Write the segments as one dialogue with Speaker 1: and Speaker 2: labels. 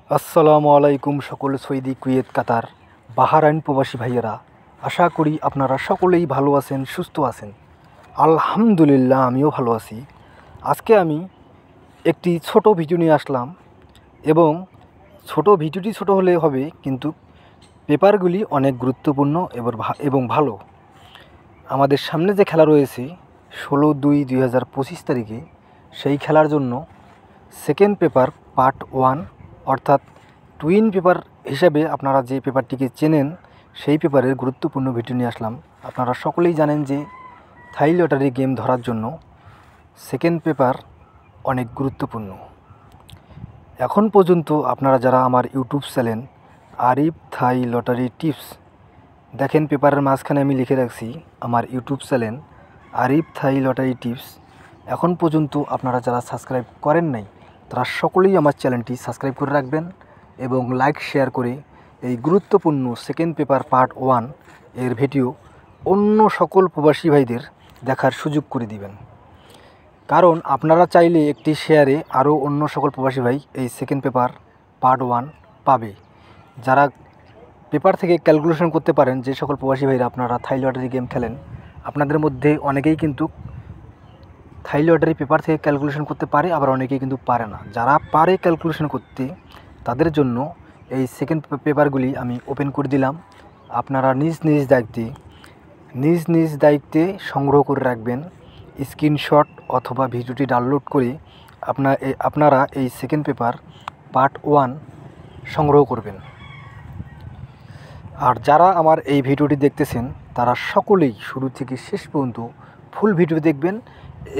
Speaker 1: আসসালামু আলাইকুম সকল সৌদি, কুয়েত, কাতার, বাহরাইন প্রবাসী ভাইয়েরা। আশা করি আপনারা সকলেই ভালো আছেন, সুস্থ আছেন। আলহামদুলিল্লাহ, আমিও ভালো আছি। আজকে আমি একটি ছোট ভিডিও নিয়ে আসলাম এবং ভিডিওটি ছোট হলে হবে, কিন্তু পেপারগুলি অনেক গুরুত্বপূর্ণ এবং ভালো। আমাদের সামনে যে খেলা রয়েছে 16/2/2025 তারিখে, সেই খেলার জন্য সেকেন্ড পেপার পার্ট 1 অর্থাৎ টুইন পেপার হিসাবে আপনারা যে পেপারটিকে চেনেন, সেই পেপারের গুরুত্বপূর্ণ ভিডিও নিয়ে আসলাম। আপনারা সকলেই জানেন যে থাই লটারি গেম ধরার জন্য সেকেন্ড পেপার অনেক গুরুত্বপূর্ণ। এখন পর্যন্ত আপনারা যারা আমার ইউটিউব চ্যানেল আরিফ থাই লটারি টিপস দেখেন, পেপারের মাঝখানে আমি লিখে রাখছি আমার ইউটিউব চ্যানেল আরিফ থাই লটারি টিপস। এখন পর্যন্ত আপনারা যারা সাবস্ক্রাইব করেন নাই, তারা সকলেই আমার চ্যানেলটি সাবস্ক্রাইব করে রাখবেন এবং লাইক শেয়ার করে এই গুরুত্বপূর্ণ সেকেন্ড পেপার পার্ট 1 এর ভিডিও অন্য সকল প্রবাসী ভাইদের দেখার সুযোগ করে দিবেন। কারণ আপনারা চাইলে একটি শেয়ারে আরও অন্য সকল প্রবাসী ভাই এই সেকেন্ড পেপার পার্ট 1 পাবে। যারা পেপার থেকে ক্যালকুলেশন করতে পারেন, যে সকল প্রবাসী ভাইরা আপনারা থাই লটারি গেম খেলেন, আপনাদের মধ্যে অনেকেই কিন্তু থাই লটারি পেপার থেকে ক্যালকুলেশন করতে পারে, আবার অনেকেই কিন্তু পারে না। যারা পারে ক্যালকুলেশন করতে, তাদের জন্য এই সেকেন্ড পেপারগুলি আমি ওপেন করে দিলাম। আপনারা নিজ নিজ দায়িত্বে সংগ্রহ করে রাখবেন। স্ক্রিনশট অথবা ভিডিওটি ডাউনলোড করে আপনারা এই সেকেন্ড পেপার পার্ট 1 সংগ্রহ করবেন। আর যারা আমার এই ভিডিওটি দেখতেছেন, তারা সকলেই শুরু থেকে শেষ পর্যন্ত ফুল ভিডিও দেখবেন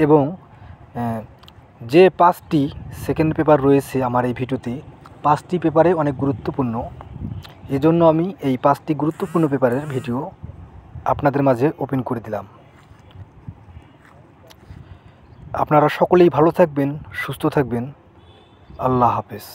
Speaker 1: এবং যে 5টি সেকেন্ড পেপার রয়েছে আমার এই ভিডিওতে, 5টি পেপারে অনেক গুরুত্বপূর্ণ। এজন্য আমি এই 5টি গুরুত্বপূর্ণ পেপারের ভিডিও আপনাদের মাঝে ওপেন করে দিলাম। আপনারা সকলেই ভালো থাকবেন, সুস্থ থাকবেন। আল্লাহ হাফেজ।